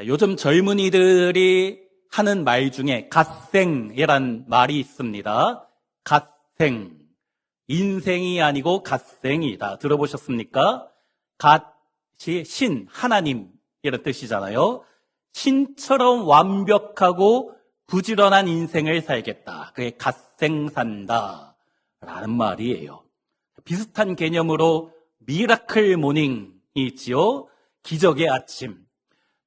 요즘 젊은이들이 하는 말 중에 갓생이란 말이 있습니다. 갓생. 인생이 아니고 갓생이다. 들어보셨습니까? 갓이 신, 하나님 이런 뜻이잖아요. 신처럼 완벽하고 부지런한 인생을 살겠다. 그게 갓생산다 라는 말이에요. 비슷한 개념으로 미라클 모닝이 있지요. 기적의 아침.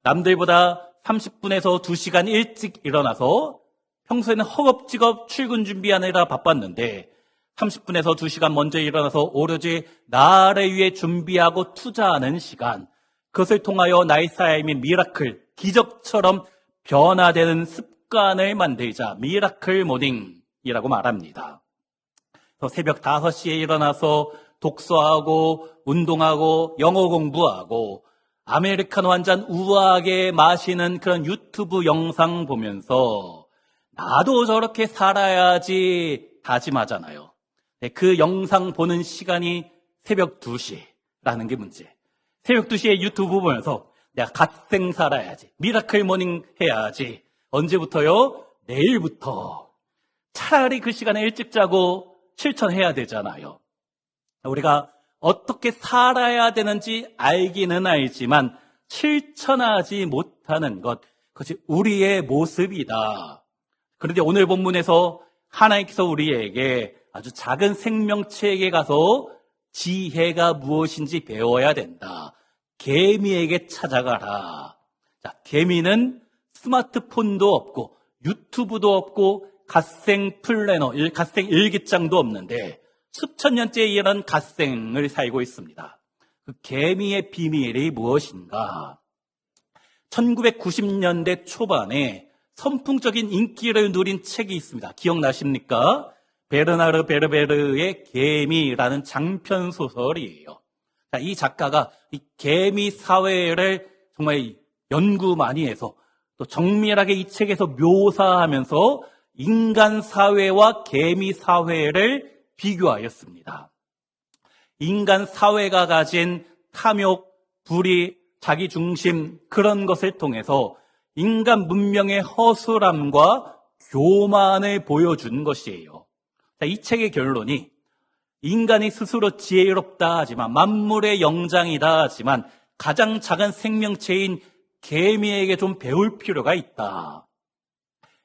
남들보다 30분에서 2시간 일찍 일어나서 평소에는 허겁지겁 출근 준비하느라 바빴는데 30분에서 2시간 먼저 일어나서 오로지 나를 위해 준비하고 투자하는 시간, 그것을 통하여 나의 삶이 미라클, 기적처럼 변화되는 습관을 만들자 미라클 모닝이라고 말합니다. 그래서 새벽 5시에 일어나서 독서하고 운동하고 영어 공부하고 아메리카노 한 잔 우아하게 마시는 그런 유튜브 영상 보면서 나도 저렇게 살아야지 다짐하잖아요. 그 영상 보는 시간이 새벽 2시라는 게 문제. 새벽 2시에 유튜브 보면서 내가 갓생 살아야지, 미라클 모닝 해야지. 언제부터요? 내일부터. 차라리 그 시간에 일찍 자고 실천해야 되잖아요. 우리가 어떻게 살아야 되는지 알기는 알지만 실천하지 못하는 것, 그것이 우리의 모습이다. 그런데 오늘 본문에서 하나님께서 우리에게 아주 작은 생명체에게 가서 지혜가 무엇인지 배워야 된다. 개미에게 찾아가라. 자, 개미는 스마트폰도 없고 유튜브도 없고 갓생 플래너, 갓생 일기장도 없는데 수천 년째 이런 갓생을 살고 있습니다. 그 개미의 비밀이 무엇인가? 1990년대 초반에 선풍적인 인기를 누린 책이 있습니다. 기억나십니까? 베르나르 베르베르의 개미라는 장편 소설이에요. 자, 이 작가가 이 개미 사회를 정말 연구 많이 해서 또 정밀하게 이 책에서 묘사하면서 인간 사회와 개미 사회를 비교하였습니다. 인간 사회가 가진 탐욕, 불의, 자기중심 그런 것을 통해서 인간 문명의 허술함과 교만을 보여준 것이에요. 이 책의 결론이 인간이 스스로 지혜롭다 하지만 만물의 영장이다 하지만 가장 작은 생명체인 개미에게 좀 배울 필요가 있다.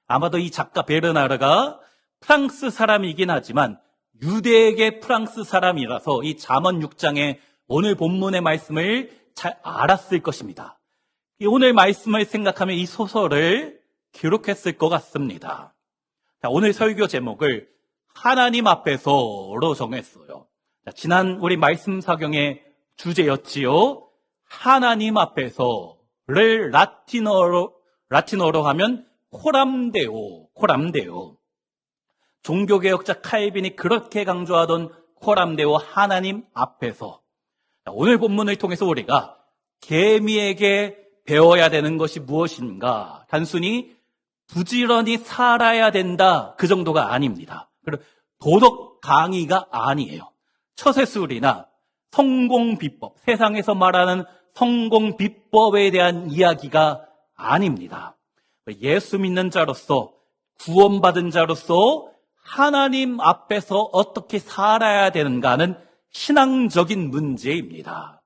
아마도 이 작가 베르나르가 프랑스 사람이긴 하지만 유대계 프랑스 사람이라서 이 잠언 6장의 오늘 본문의 말씀을 잘 알았을 것입니다. 오늘 말씀을 생각하면 이 소설을 기록했을 것 같습니다. 자, 오늘 설교 제목을 하나님 앞에서로 정했어요. 자, 지난 우리 말씀 사경의 주제였지요. 하나님 앞에서를 라틴어로 하면 코람데오. 종교개혁자 칼빈이 그렇게 강조하던 코람데오, 하나님 앞에서. 오늘 본문을 통해서 우리가 개미에게 배워야 되는 것이 무엇인가? 단순히 부지런히 살아야 된다, 그 정도가 아닙니다. 그리고 도덕 강의가 아니에요. 처세술이나 성공 비법, 세상에서 말하는 성공 비법에 대한 이야기가 아닙니다. 예수 믿는 자로서, 구원받은 자로서 하나님 앞에서 어떻게 살아야 되는가는 신앙적인 문제입니다.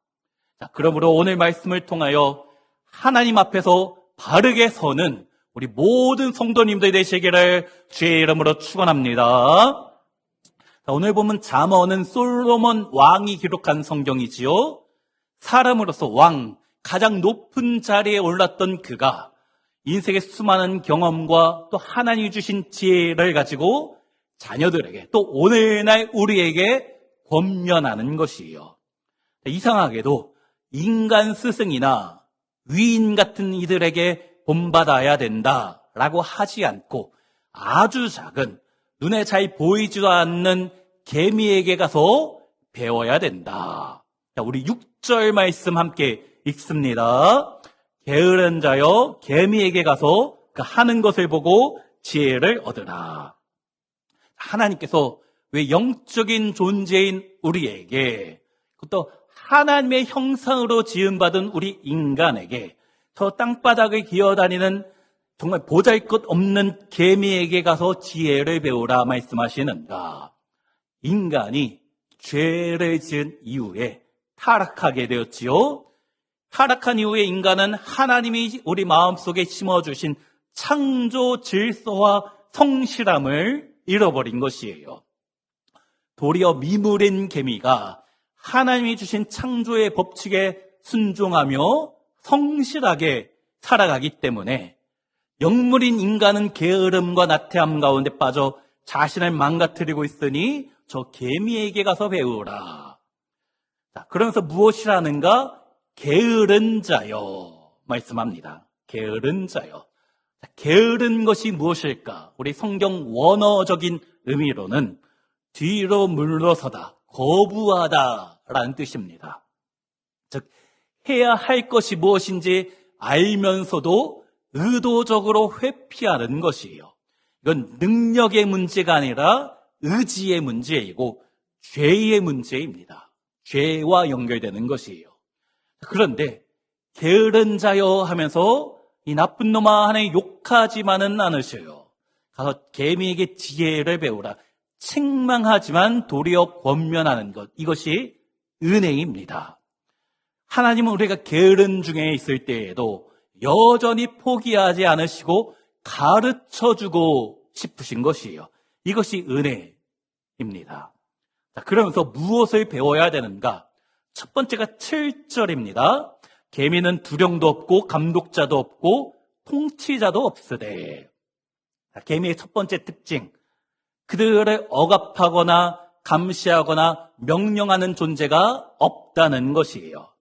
자, 그러므로 오늘 말씀을 통하여 하나님 앞에서 바르게 서는 우리 모든 성도님들 되시기를 주의 이름으로 축원합니다. 자, 오늘 보면 잠언은 솔로몬 왕이 기록한 성경이지요. 사람으로서 왕, 가장 높은 자리에 올랐던 그가 인생의 수많은 경험과 또 하나님이 주신 지혜를 가지고 자녀들에게 또 오늘날 우리에게 권면하는 것이에요. 이상하게도 인간 스승이나 위인 같은 이들에게 본받아야 된다라고 하지 않고 아주 작은 눈에 잘 보이지도 않는 개미에게 가서 배워야 된다. 자, 우리 6절 말씀 함께 읽습니다. 게으른 자여 개미에게 가서 그 하는 것을 보고 지혜를 얻으라. 하나님께서 왜 영적인 존재인 우리에게, 그것도 하나님의 형상으로 지음받은 우리 인간에게 저 땅바닥을 기어다니는 정말 보잘것없는 개미에게 가서 지혜를 배우라 말씀하시는가? 인간이 죄를 지은 이후에 타락하게 되었지요. 타락한 이후에 인간은 하나님이 우리 마음속에 심어주신 창조 질서와 성실함을 잃어버린 것이에요. 도리어 미물인 개미가 하나님이 주신 창조의 법칙에 순종하며 성실하게 살아가기 때문에 영물인 인간은 게으름과 나태함 가운데 빠져 자신을 망가뜨리고 있으니 저 개미에게 가서 배우라. 자, 그러면서 무엇이라는가? 게으른 자요 말씀합니다. 게으른 자요. 자, 게으른 것이 무엇일까? 우리 성경 원어적인 의미로는 뒤로 물러서다, 거부하다라는 뜻입니다. 즉 해야 할 것이 무엇인지 알면서도 의도적으로 회피하는 것이에요. 이건 능력의 문제가 아니라 의지의 문제이고 죄의 문제입니다. 죄와 연결되는 것이에요. 그런데 게으른 자여 하면서 이 나쁜 놈아 하나님 욕하지만은 않으셔요. 가서 개미에게 지혜를 배우라. 책망하지만 도리어 권면하는 것, 이것이 은혜입니다. 하나님은 우리가 게으른 중에 있을 때에도 여전히 포기하지 않으시고 가르쳐주고 싶으신 것이에요. 이것이 은혜입니다. 자, 그러면서 무엇을 배워야 되는가? 첫 번째가 7절입니다. 개미는 두령도 없고 감독자도 없고 통치자도 없으되. 자, 개미의 첫 번째 특징, 그들을 억압하거나 감시하거나 명령하는 존재가 없다는 것이에요.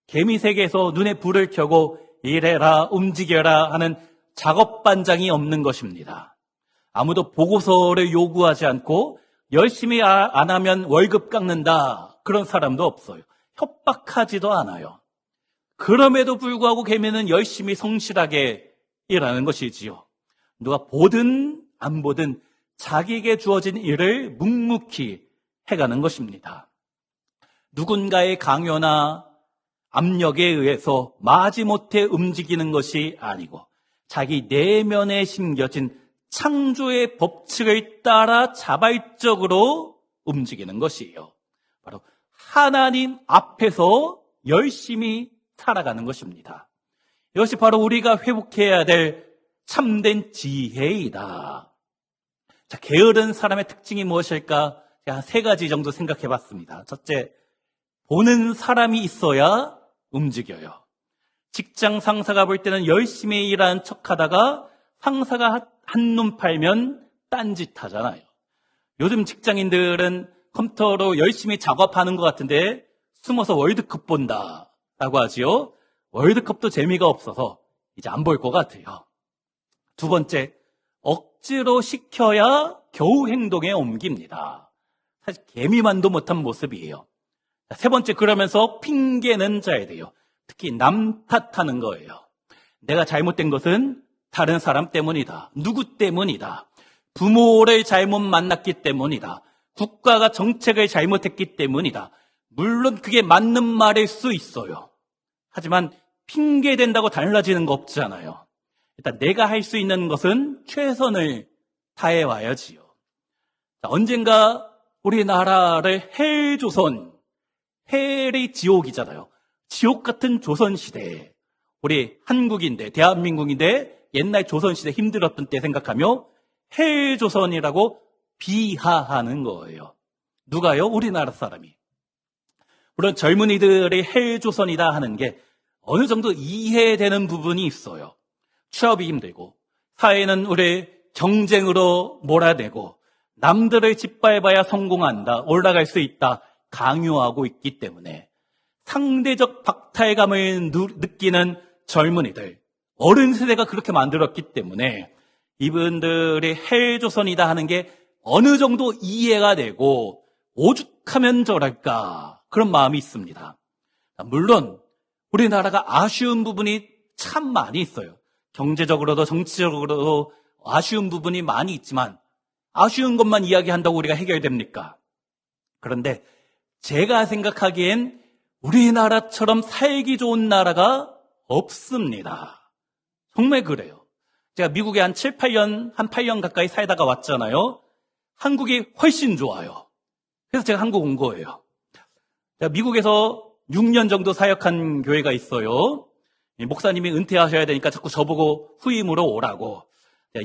개미 세계에서 눈에 불을 켜고 이래라 움직여라 하는 작업 반장이 없는 것입니다. 아무도 보고서를 요구하지 않고 열심히 안 하면 월급 깎는다, 그런 사람도 없어요. 협박하지도 않아요. 그럼에도 불구하고 개미는 열심히 성실하게 일하는 것이지요. 누가 보든 안 보든 자기에게 주어진 일을 묵묵히 해가는 것입니다. 누군가의 강요나 압력에 의해서 마지못해 움직이는 것이 아니고 자기 내면에 심겨진 창조의 법칙을 따라 자발적으로 움직이는 것이에요. 바로 하나님 앞에서 열심히 살아가는 것입니다. 이것이 바로 우리가 회복해야 될 참된 지혜이다. 자, 게으른 사람의 특징이 무엇일까? 제가 3가지 정도 생각해 봤습니다. 첫째, 보는 사람이 있어야 움직여요. 직장 상사가 볼 때는 열심히 일하는 척 하다가 상사가 한눈 팔면 딴짓 하잖아요. 요즘 직장인들은 컴퓨터로 열심히 작업하는 것 같은데 숨어서 월드컵 본다라고 하지요. 월드컵도 재미가 없어서 이제 안 볼 것 같아요. 두 번째, 억지로 시켜야 겨우 행동에 옮깁니다. 사실 개미만도 못한 모습이에요. 세 번째, 그러면서 핑계는 자예요. 특히 남 탓하는 거예요. 내가 잘못된 것은 다른 사람 때문이다. 누구 때문이다. 부모를 잘못 만났기 때문이다. 국가가 정책을 잘못했기 때문이다. 물론 그게 맞는 말일 수 있어요. 하지만 핑계된다고 달라지는 거 없잖아요. 일단 내가 할 수 있는 것은 최선을 다해와야지요. 자, 언젠가 우리나라를 헬조선, 헬이 지옥이잖아요. 지옥 같은 조선시대에 우리 한국인데, 대한민국인데 옛날 조선시대 힘들었던 때 생각하며 헬조선이라고 비하하는 거예요. 누가요? 우리나라 사람이. 물론 젊은이들이 헬조선이다 하는 게 어느 정도 이해되는 부분이 있어요. 취업이 힘들고 사회는 우리 경쟁으로 몰아내고 남들을 짓밟아야 성공한다, 올라갈 수 있다 강요하고 있기 때문에 상대적 박탈감을 느끼는 젊은이들, 어른 세대가 그렇게 만들었기 때문에 이분들이 헬조선이다 하는 게 어느 정도 이해가 되고 오죽하면 저랄까 그런 마음이 있습니다. 물론 우리나라가 아쉬운 부분이 참 많이 있어요. 경제적으로도 정치적으로도 아쉬운 부분이 많이 있지만 아쉬운 것만 이야기한다고 우리가 해결됩니까? 그런데 제가 생각하기엔 우리나라처럼 살기 좋은 나라가 없습니다. 정말 그래요. 제가 미국에 한 8년 가까이 살다가 왔잖아요. 한국이 훨씬 좋아요. 그래서 제가 한국 온 거예요. 제가 미국에서 6년 정도 사역한 교회가 있어요. 목사님이 은퇴하셔야 되니까 자꾸 저보고 후임으로 오라고.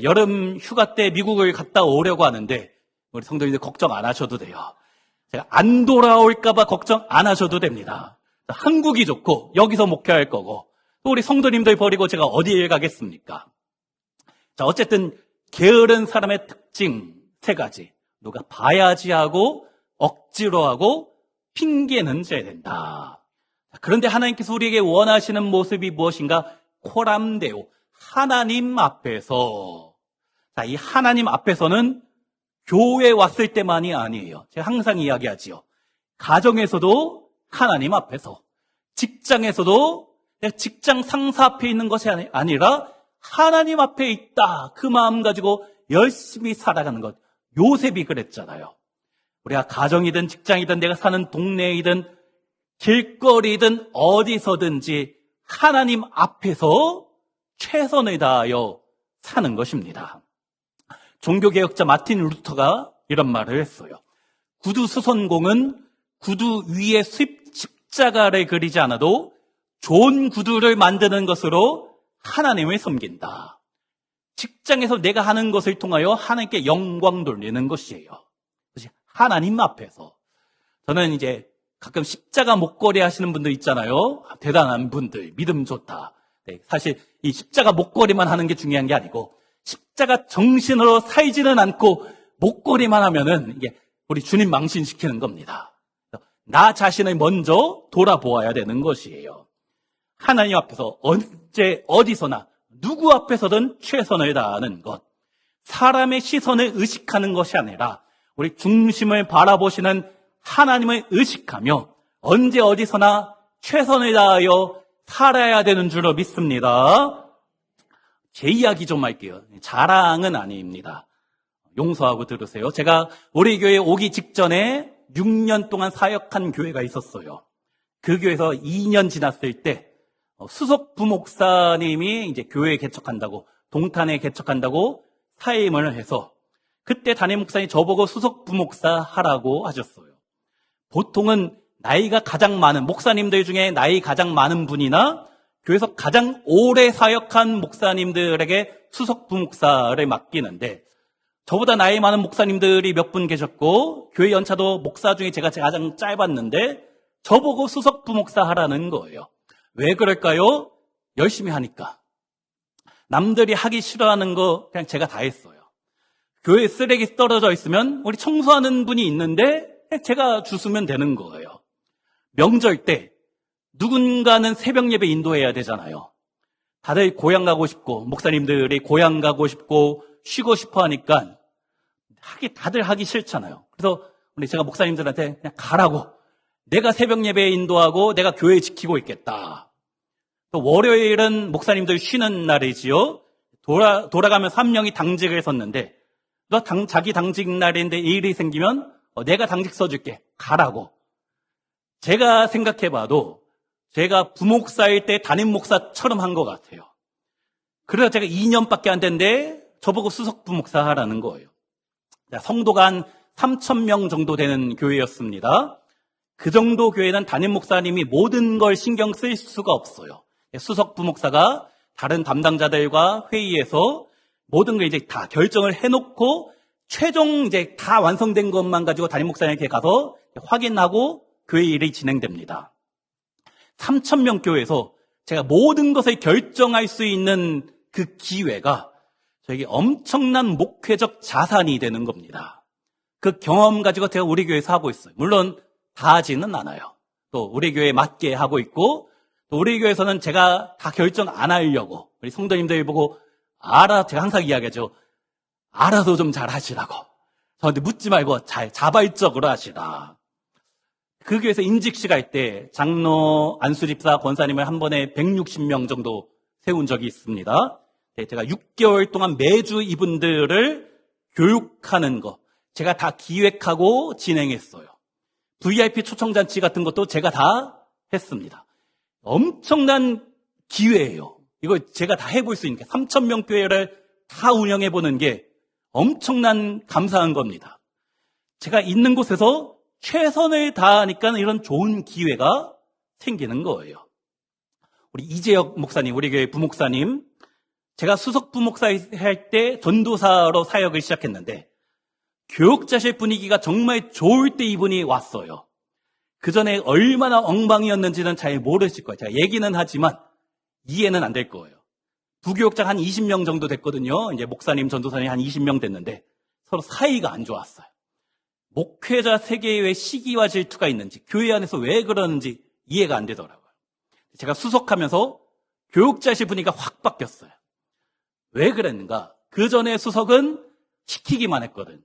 여름 휴가 때 미국을 갔다 오려고 하는데 우리 성도님들 걱정 안 하셔도 돼요. 제가 안 돌아올까봐 걱정 안 하셔도 됩니다. 한국이 좋고 여기서 목회할 거고 또 우리 성도님들 버리고 제가 어디에 가겠습니까? 자, 어쨌든 게으른 사람의 특징 3가지. 누가 봐야지 하고 억지로 하고 핑계는 져야 된다. 그런데 하나님께서 우리에게 원하시는 모습이 무엇인가? 코람데오, 하나님 앞에서. 자, 이 하나님 앞에서는 교회 왔을 때만이 아니에요. 제가 항상 이야기하지요. 가정에서도 하나님 앞에서, 직장에서도 직장 상사 앞에 있는 것이 아니라 하나님 앞에 있다. 그 마음 가지고 열심히 살아가는 것. 요셉이 그랬잖아요. 우리가 가정이든 직장이든 내가 사는 동네이든 길거리든 어디서든지 하나님 앞에서 최선을 다하여 사는 것입니다. 종교개혁자 마틴 루터가 이런 말을 했어요. 구두 수선공은 구두 위에 십자가를 그리지 않아도 좋은 구두를 만드는 것으로 하나님을 섬긴다. 직장에서 내가 하는 것을 통하여 하나님께 영광 돌리는 것이에요. 하나님 앞에서. 저는 이제 가끔 십자가 목걸이 하시는 분들 있잖아요. 대단한 분들, 믿음 좋다. 네, 사실 이 십자가 목걸이만 하는 게 중요한 게 아니고 십자가 정신으로 살지는 않고 목걸이만 하면은 이게 우리 주님 망신시키는 겁니다. 나 자신을 먼저 돌아보아야 되는 것이에요. 하나님 앞에서 언제 어디서나 누구 앞에서든 최선을 다하는 것. 사람의 시선을 의식하는 것이 아니라 우리 중심을 바라보시는 하나님을 의식하며 언제 어디서나 최선을 다하여 살아야 되는 줄로 믿습니다. 제 이야기 좀 할게요. 자랑은 아닙니다. 용서하고 들으세요. 제가 우리 교회에 오기 직전에 6년 동안 사역한 교회가 있었어요. 그 교회에서 2년 지났을 때 수석 부목사님이 이제 교회 개척한다고, 동탄에 개척한다고 사임을 해서 그때 담임 목사님이 저보고 수석 부목사 하라고 하셨어요. 보통은 나이가 가장 많은 목사님들 중에 나이 가장 많은 분이나 교회에서 가장 오래 사역한 목사님들에게 수석 부목사를 맡기는데 저보다 나이 많은 목사님들이 몇 분 계셨고 교회 연차도 목사 중에 제가 가장 짧았는데 저보고 수석 부목사 하라는 거예요. 왜 그럴까요? 열심히 하니까. 남들이 하기 싫어하는 거 그냥 제가 다 했어요. 교회 쓰레기 떨어져 있으면 우리 청소하는 분이 있는데 제가 주스면 되는 거예요. 명절 때 누군가는 새벽 예배 인도해야 되잖아요. 다들 고향 가고 싶고 목사님들이 고향 가고 싶고 쉬고 싶어 하니까 다들 하기 싫잖아요. 그래서 제가 목사님들한테 그냥 가라고. 내가 새벽 예배 인도하고 내가 교회 지키고 있겠다. 또 월요일은 목사님들 쉬는 날이지요. 돌아가면서 한 명이 당직을 섰는데 너 자기 당직 날인데 일이 생기면 내가 당직 써줄게. 가라고. 제가 생각해봐도 제가 부목사일 때 담임 목사처럼 한 것 같아요. 그래서 제가 2년밖에 안 됐는데 저보고 수석 부목사 하라는 거예요. 성도가 한 3,000명 정도 되는 교회였습니다. 그 정도 교회는 담임 목사님이 모든 걸 신경 쓸 수가 없어요. 수석 부목사가 다른 담당자들과 회의해서 모든 걸 이제 다 결정을 해놓고 최종 이제 다 완성된 것만 가지고 담임 목사님께 가서 확인하고 교회 일이 진행됩니다. 3,000명 교회에서 제가 모든 것을 결정할 수 있는 그 기회가 저에게 엄청난 목회적 자산이 되는 겁니다. 그 경험 가지고 제가 우리 교회에서 하고 있어요. 물론 다 하지는 않아요. 또 우리 교회에 맞게 하고 있고 또 우리 교회에서는 제가 다 결정 안 하려고 우리 성도님들 보고 제가 항상 이야기하죠. 알아서 좀 잘 하시라고. 저한테 묻지 말고 잘 자발적으로 하시라. 그 교회에서 임직식 할 때 장로 안수집사 권사님을 한 번에 160명 정도 세운 적이 있습니다. 제가 6개월 동안 매주 이분들을 교육하는 거 제가 다 기획하고 진행했어요. VIP 초청잔치 같은 것도 제가 다 했습니다. 엄청난 기회예요. 이거 제가 다 해볼 수 있는 게 3,000명 교회를 다 운영해보는 게 엄청난 감사한 겁니다. 제가 있는 곳에서 최선을 다하니까 이런 좋은 기회가 생기는 거예요. 우리 이재혁 목사님, 우리 교회 부목사님, 제가 수석 부목사 할 때 전도사로 사역을 시작했는데 교육자실 분위기가 정말 좋을 때 이분이 왔어요. 그 전에 얼마나 엉망이었는지는 잘 모르실 거예요. 제가 얘기는 하지만 이해는 안 될 거예요. 부교육장 한 20명 정도 됐거든요. 이제 목사님, 전도사님 한 20명 됐는데 서로 사이가 안 좋았어요. 목회자 세계에 왜 시기와 질투가 있는지, 교회 안에서 왜 그러는지 이해가 안 되더라고요. 제가 수석하면서 교육자실 분위기가 확 바뀌었어요. 왜 그랬는가? 그 전에 수석은 시키기만 했거든.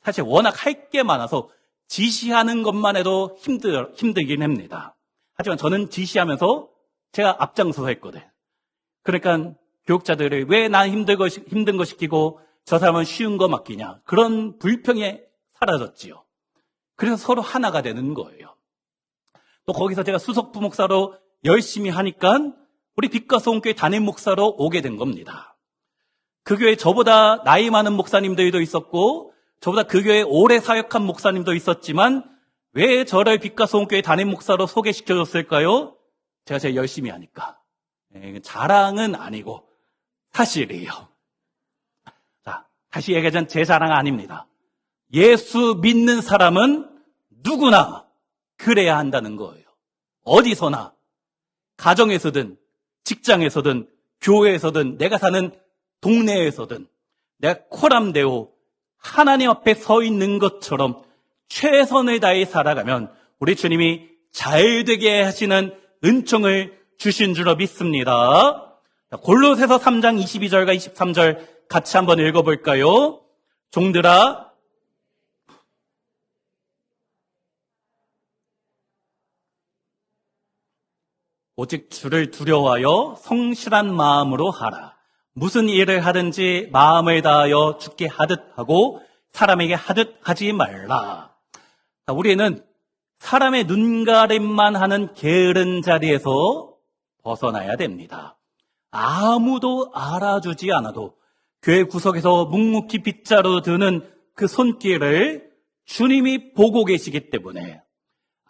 사실 워낙 할 게 많아서 지시하는 것만 해도 힘들긴 합니다. 하지만 저는 지시하면서 제가 앞장서서 했거든. 그러니까 교육자들이 왜 난 힘든 거 시키고 저 사람은 쉬운 거 맡기냐. 그런 불평이 사라졌지요. 그래서 서로 하나가 되는 거예요. 또 거기서 제가 수석 부목사로 열심히 하니까 우리 빛과 소원교회 담임 목사로 오게 된 겁니다. 그 교회에 저보다 나이 많은 목사님들도 있었고 저보다 그 교회에 오래 사역한 목사님도 있었지만 왜 저를 빛과 소원교회 담임 목사로 소개시켜줬을까요? 제가 제일 열심히 하니까. 자랑은 아니고 사실이에요. 자, 다시 얘기하자면 제 자랑 아닙니다. 예수 믿는 사람은 누구나 그래야 한다는 거예요. 어디서나, 가정에서든 직장에서든 교회에서든 내가 사는 동네에서든 내가 코람데오 하나님 앞에 서 있는 것처럼 최선을 다해 살아가면 우리 주님이 잘 되게 하시는 은총을 주신 줄로 믿습니다. 골로새서 3장 22절과 23절 같이 한번 읽어볼까요? 종들아, 오직 주를 두려워하여 성실한 마음으로 하라. 무슨 일을 하든지 마음을 다하여 주께 하듯 하고 사람에게 하듯 하지 말라. 우리는 사람의 눈가림만 하는 게으른 자리에서 벗어나야 됩니다. 아무도 알아주지 않아도 교회 구석에서 묵묵히 빗자루 드는 그 손길을 주님이 보고 계시기 때문에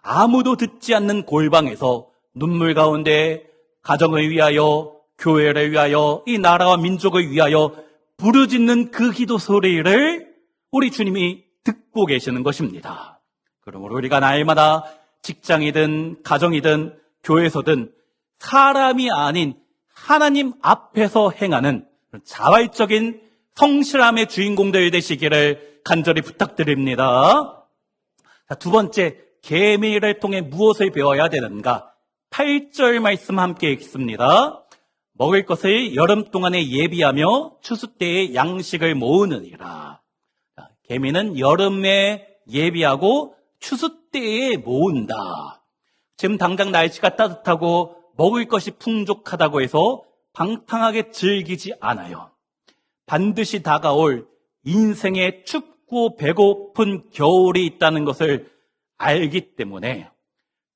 아무도 듣지 않는 골방에서 눈물 가운데 가정을 위하여, 교회를 위하여, 이 나라와 민족을 위하여 부르짖는 그 기도 소리를 우리 주님이 듣고 계시는 것입니다. 그러므로 우리가 날마다 직장이든 가정이든 교회에서든 사람이 아닌 하나님 앞에서 행하는 자발적인 성실함의 주인공들 되시기를 간절히 부탁드립니다. 자, 두 번째, 계미를 통해 무엇을 배워야 되는가? 8절 말씀 함께 읽습니다. 먹을 것을 여름 동안에 예비하며 추수 때에 양식을 모으느니라. 계미는 여름에 예비하고 추수 때에 모은다. 지금 당장 날씨가 따뜻하고 먹을 것이 풍족하다고 해서 방탕하게 즐기지 않아요. 반드시 다가올 인생의 춥고 배고픈 겨울이 있다는 것을 알기 때문에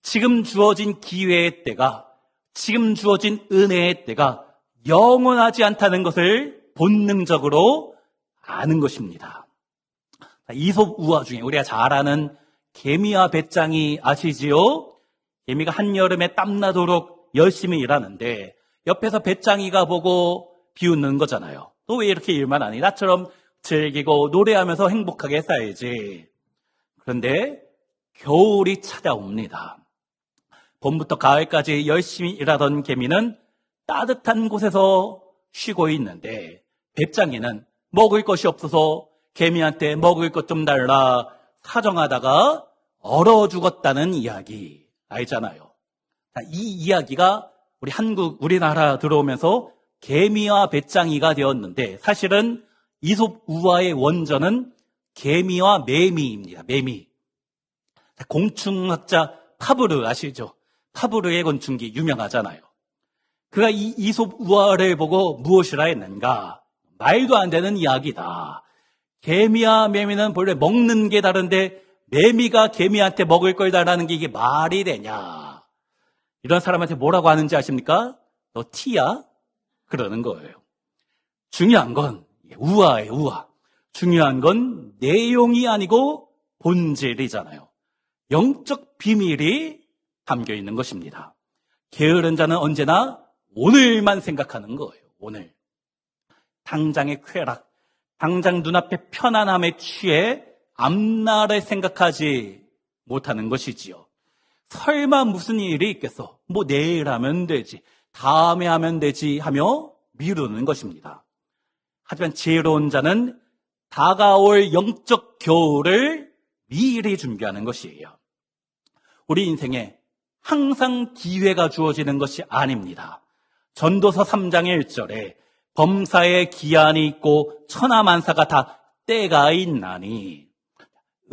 지금 주어진 기회의 때가, 지금 주어진 은혜의 때가 영원하지 않다는 것을 본능적으로 아는 것입니다. 이솝 우화 중에 우리가 잘 아는 개미와 배짱이 아시지요? 개미가 한여름에 땀나도록 열심히 일하는데 옆에서 배짱이가 보고 비웃는 거잖아요. 또 왜 이렇게 일만 하니? 나처럼 즐기고 노래하면서 행복하게 살지. 그런데 겨울이 찾아옵니다. 봄부터 가을까지 열심히 일하던 개미는 따뜻한 곳에서 쉬고 있는데 배짱이는 먹을 것이 없어서 개미한테 먹을 것 좀 달라 사정하다가 얼어 죽었다는 이야기 알잖아요. 이 이야기가 우리나라 들어오면서 개미와 배짱이가 되었는데 사실은 이솝 우화의 원전은 개미와 매미입니다. 매미. 곤충학자 파브르 아시죠? 파브르의 곤충기 유명하잖아요. 그가 이 이솝 우화를 보고 무엇이라 했는가? 말도 안 되는 이야기다. 개미와 매미는 본래 먹는 게 다른데 매미가 개미한테 먹을 걸 달라는 게 이게 말이 되냐? 이런 사람한테 뭐라고 하는지 아십니까? 너 T야? 그러는 거예요. 중요한 건 우화예요, 우화. 중요한 건 내용이 아니고 본질이잖아요. 영적 비밀이 담겨 있는 것입니다. 게으른 자는 언제나 오늘만 생각하는 거예요. 오늘. 당장의 쾌락, 당장 눈앞의 편안함에 취해 앞날을 생각하지 못하는 것이지요. 설마 무슨 일이 있겠어? 뭐 내일 하면 되지, 다음에 하면 되지 하며 미루는 것입니다. 하지만 지혜로운 자는 다가올 영적 겨울을 미리 준비하는 것이에요. 우리 인생에 항상 기회가 주어지는 것이 아닙니다. 전도서 3장 1절에 범사에 기한이 있고 천하만사가 다 때가 있나니,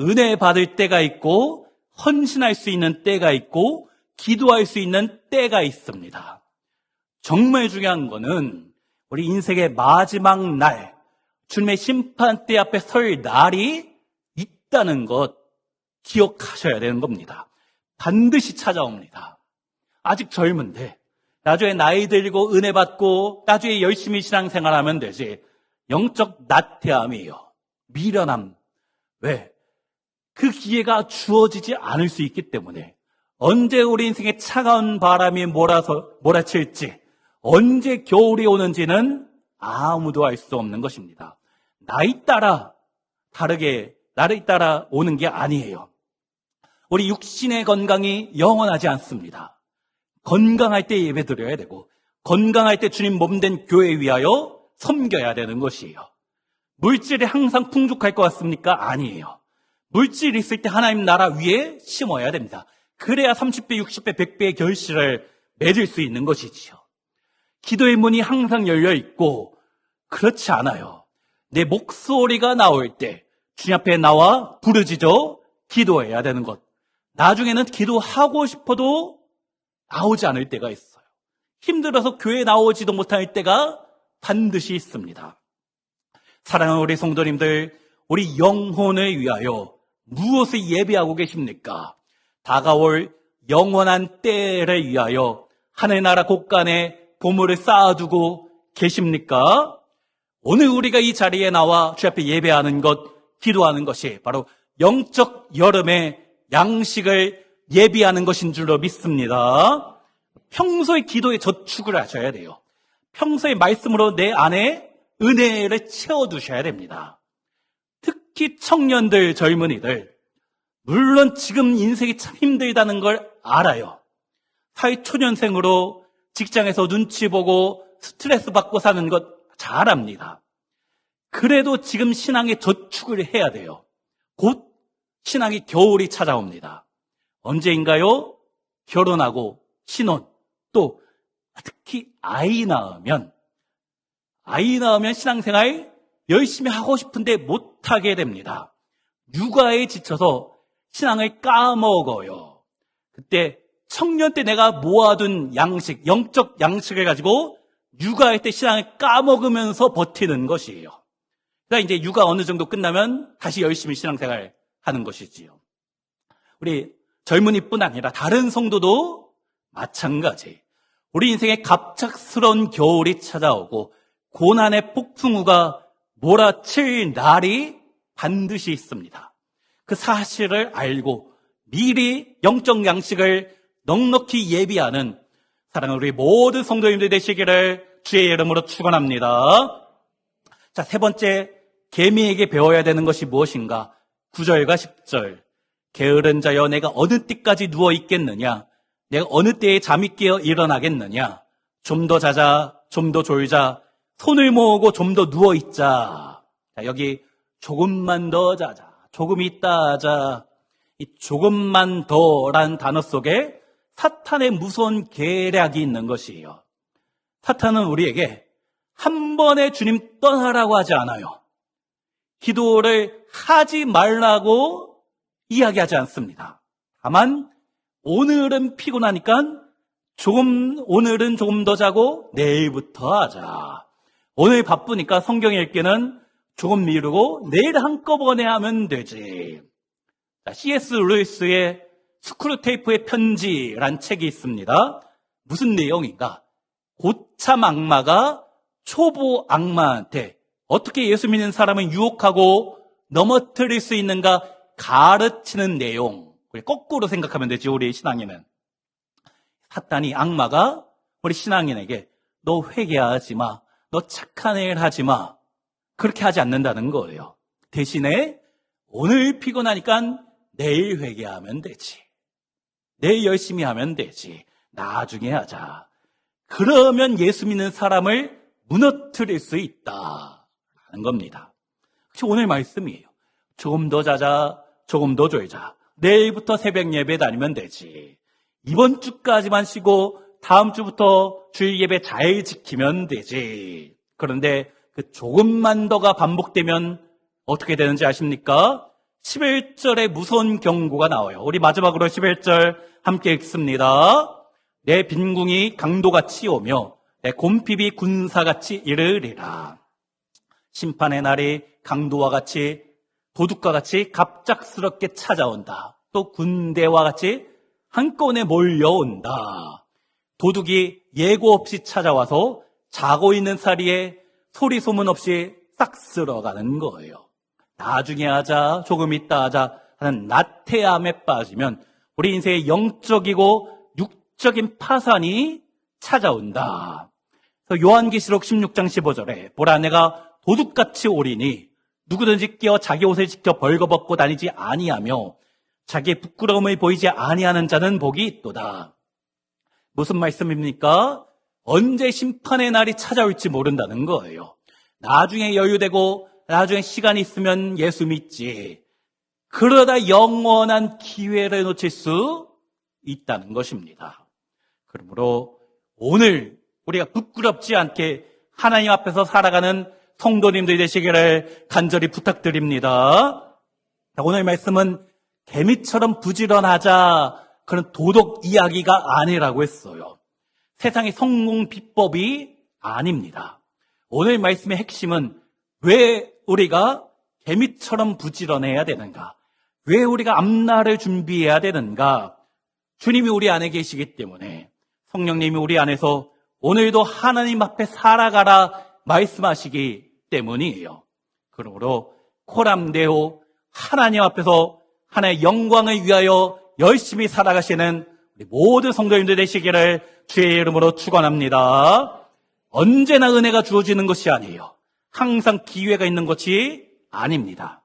은혜 받을 때가 있고 헌신할 수 있는 때가 있고 기도할 수 있는 때가 있습니다. 정말 중요한 거는 우리 인생의 마지막 날, 주님의 심판대 앞에 설 날이 있다는 것 기억하셔야 되는 겁니다. 반드시 찾아옵니다. 아직 젊은데 나중에 나이 들고 은혜 받고 나중에 열심히 신앙생활하면 되지. 영적 나태함이에요. 미련함. 왜? 그 기회가 주어지지 않을 수 있기 때문에 언제 우리 인생에 차가운 바람이 몰아칠지, 언제 겨울이 오는지는 아무도 알 수 없는 것입니다. 나이 따라 다르게, 나를 따라 오는 게 아니에요. 우리 육신의 건강이 영원하지 않습니다. 건강할 때 예배 드려야 되고, 건강할 때 주님 몸된 교회 위하여 섬겨야 되는 것이에요. 물질이 항상 풍족할 것 같습니까? 아니에요. 물질이 있을 때 하나님 나라 위에 심어야 됩니다. 그래야 30배, 60배, 100배의 결실을 맺을 수 있는 것이지요. 기도의 문이 항상 열려 있고, 그렇지 않아요. 내 목소리가 나올 때 주님 앞에 나와 부르짖어 기도해야 되는 것. 나중에는 기도하고 싶어도 나오지 않을 때가 있어요. 힘들어서 교회에 나오지도 못할 때가 반드시 있습니다. 사랑하는 우리 성도님들, 우리 영혼을 위하여 무엇을 예비하고 계십니까? 다가올 영원한 때를 위하여 하늘나라 곳간에 보물을 쌓아두고 계십니까? 오늘 우리가 이 자리에 나와 주 앞에 예배하는 것, 기도하는 것이 바로 영적 여름의 양식을 예비하는 것인 줄로 믿습니다. 평소에 기도에 저축을 하셔야 돼요. 평소에 말씀으로 내 안에 은혜를 채워두셔야 됩니다. 특히 청년들, 젊은이들, 물론 지금 인생이 참 힘들다는 걸 알아요. 사회초년생으로 직장에서 눈치 보고 스트레스 받고 사는 것 잘 압니다. 그래도 지금 신앙에 저축을 해야 돼요. 곧 신앙의 겨울이 찾아옵니다. 언제인가요? 결혼하고 신혼, 또 특히 아이 낳으면 신앙생활 열심히 하고 싶은데 못하게 됩니다. 육아에 지쳐서 신앙을 까먹어요. 그때 청년 때 내가 모아둔 양식, 영적 양식을 가지고 육아할 때 신앙을 까먹으면서 버티는 것이에요. 그러니까 이제 육아 어느 정도 끝나면 다시 열심히 신앙생활 하는 것이지요. 우리 젊은이뿐 아니라 다른 성도도 마찬가지. 우리 인생에 갑작스러운 겨울이 찾아오고 고난의 폭풍우가 몰아칠 날이 반드시 있습니다. 그 사실을 알고 미리 영적 양식을 넉넉히 예비하는 사랑하는 우리 모든 성도님들 되시기를 주의 이름으로 축원합니다. 자, 세 번째, 개미에게 배워야 되는 것이 무엇인가? 9절과 10절. 게으른 자여, 내가 어느 때까지 누워 있겠느냐? 내가 어느 때에 잠이 깨어 일어나겠느냐? 좀 더 자자, 좀 더 졸자, 손을 모으고 좀 더 누워 있자. 자, 여기 조금만 더 자자, 조금 있다 하자. 이 조금만 더란 단어 속에 사탄의 무서운 계략이 있는 것이에요. 사탄은 우리에게 한 번에 주님 떠나라고 하지 않아요. 기도를 하지 말라고 이야기하지 않습니다. 다만 오늘은 피곤하니까 오늘은 조금 더 자고 내일부터 하자. 오늘 바쁘니까 성경 읽기는 조금 미루고 내일 한꺼번에 하면 되지. C.S. 루이스의 스크루테이프의 편지란 책이 있습니다. 무슨 내용인가? 고참 악마가 초보 악마한테 어떻게 예수 믿는 사람을 유혹하고 넘어뜨릴 수 있는가 가르치는 내용. 거꾸로 생각하면 되지, 우리 신앙인은. 사탄이, 악마가 우리 신앙인에게 너 회개하지 마, 너 착한 일 하지 마, 그렇게 하지 않는다는 거예요. 대신에 오늘 피곤하니까 내일 회개하면 되지, 내일 열심히 하면 되지, 나중에 하자. 그러면 예수 믿는 사람을 무너뜨릴 수 있다는 겁니다. 오늘 말씀이에요. 조금 더 자자, 조금 더 졸자, 내일부터 새벽 예배 다니면 되지, 이번 주까지만 쉬고 다음 주부터 주일 예배 잘 지키면 되지. 그런데 그 조금만 더가 반복되면 어떻게 되는지 아십니까? 11절에 무서운 경고가 나와요. 우리 마지막으로 11절 함께 읽습니다. 내 빈궁이 강도같이 오며 내 곰핍이 군사같이 이르리라. 심판의 날이 강도와 같이, 도둑과 같이 갑작스럽게 찾아온다. 또 군대와 같이 한꺼번에 몰려온다. 도둑이 예고 없이 찾아와서 자고 있는 사리에 소리 소문 없이 싹 쓸어가는 거예요. 나중에 하자, 조금 있다 하자 하는 나태함에 빠지면 우리 인생의 영적이고 육적인 파산이 찾아온다. 그래서 요한계시록 16장 15절에 보라, 내가 도둑같이 오리니 누구든지 끼어 자기 옷을 지켜 벌거벗고 다니지 아니하며 자기의 부끄러움을 보이지 아니하는 자는 복이 있도다. 무슨 말씀입니까? 언제 심판의 날이 찾아올지 모른다는 거예요. 나중에 여유되고 나중에 시간이 있으면 예수 믿지, 그러다 영원한 기회를 놓칠 수 있다는 것입니다. 그러므로 오늘 우리가 부끄럽지 않게 하나님 앞에서 살아가는 성도님들이 되시기를 간절히 부탁드립니다. 오늘 말씀은 개미처럼 부지런하자, 그런 도덕 이야기가 아니라고 했어요. 세상의 성공 비법이 아닙니다. 오늘 말씀의 핵심은 왜 우리가 개미처럼 부지런해야 되는가? 왜 우리가 앞날을 준비해야 되는가? 주님이 우리 안에 계시기 때문에, 성령님이 우리 안에서 오늘도 하나님 앞에 살아가라 말씀하시기 때문이에요. 그러므로 코람데오, 하나님 앞에서 하나님의 영광을 위하여 열심히 살아가시는 우리 모든 성도님들 되시기를 주의 이름으로 축원합니다. 언제나 은혜가 주어지는 것이 아니에요. 항상 기회가 있는 것이 아닙니다.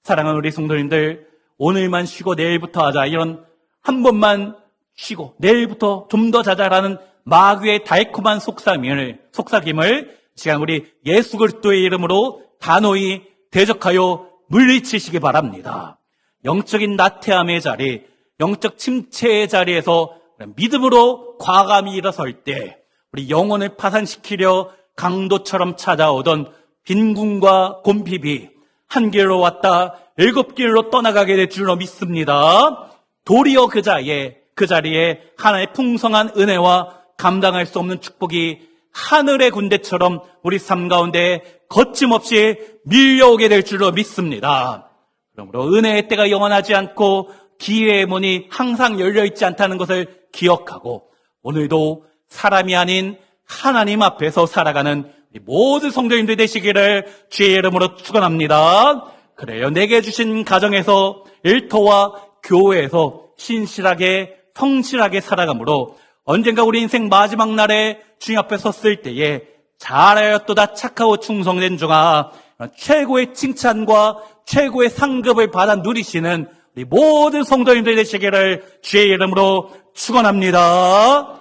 사랑하는 우리 성도님들, 오늘만 쉬고 내일부터 하자, 이런 한 번만 쉬고 내일부터 좀 더 자자라는 마귀의 달콤한 속삭임을 시간 우리 예수 그리스도의 이름으로 단호히 대적하여 물리치시기 바랍니다. 영적인 나태함의 자리, 영적 침체의 자리에서 믿음으로 과감히 일어설 때 우리 영혼을 파산시키려 강도처럼 찾아오던 빈궁과 곰핍이 한 길로 왔다 7길로 떠나가게 될 줄로 믿습니다. 도리어 그 자리에 하나의 풍성한 은혜와 감당할 수 없는 축복이 하늘의 군대처럼 우리 삶 가운데 거침없이 밀려오게 될 줄로 믿습니다. 그러므로 은혜의 때가 영원하지 않고 기회의 문이 항상 열려있지 않다는 것을 기억하고 오늘도 사람이 아닌 하나님 앞에서 살아가는 모든 성도님들 되시기를 주의 이름으로 축원합니다. 그래요, 내게 주신 가정에서, 일터와 교회에서 신실하게 성실하게 살아가므로 언젠가 우리 인생 마지막 날에 주님 앞에 섰을 때에 잘하였도다 착하고 충성된 종아, 최고의 칭찬과 최고의 상급을 받아 누리시는 우리 모든 성도님들 되시기를 주의 이름으로 축원합니다.